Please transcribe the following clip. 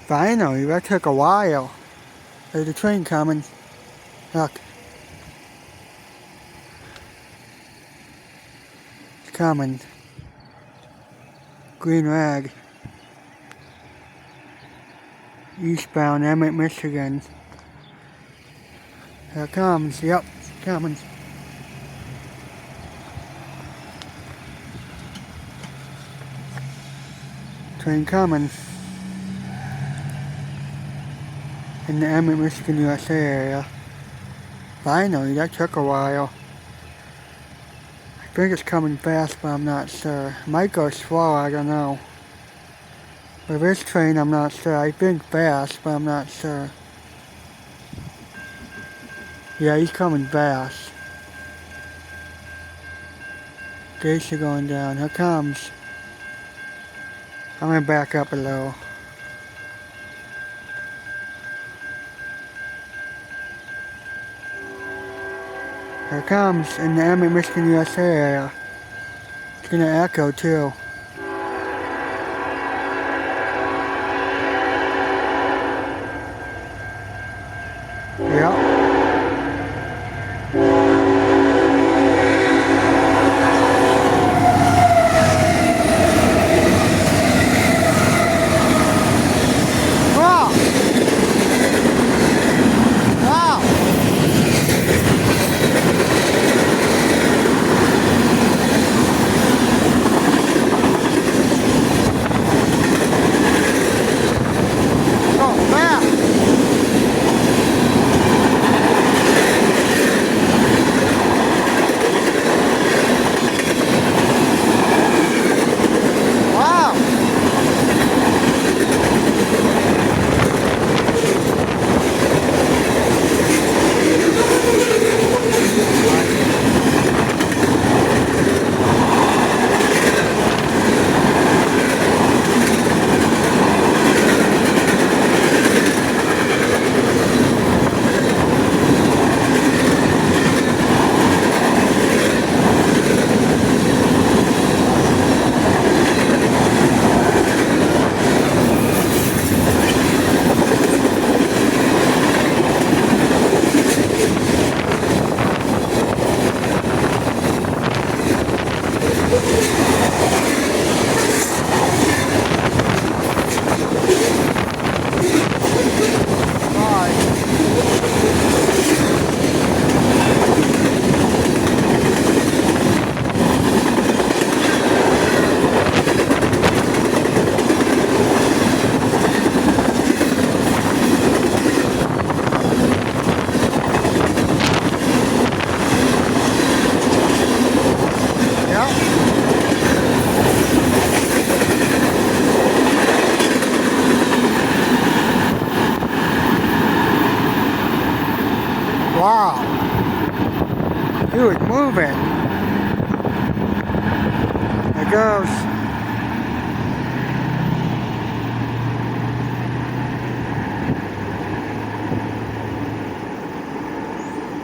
Finally, that took a while. There's a train coming. Look. It's coming. Green rag. Eastbound Emmett, Michigan. Here it comes. Yep, it's coming. Train coming. In the Emmett, Michigan, USA area. Finally, that took a while. I think it's coming fast, but I'm not sure. It might go slow, I don't know. With this train, I'm not sure. I think fast, but I'm not sure. Yeah, he's coming fast. Gates are going down. Here comes. I'm gonna back up a little. Here it comes in the Emmett, Michigan, USA area. It's gonna echo too. Yep. Wow. He was moving. There it goes.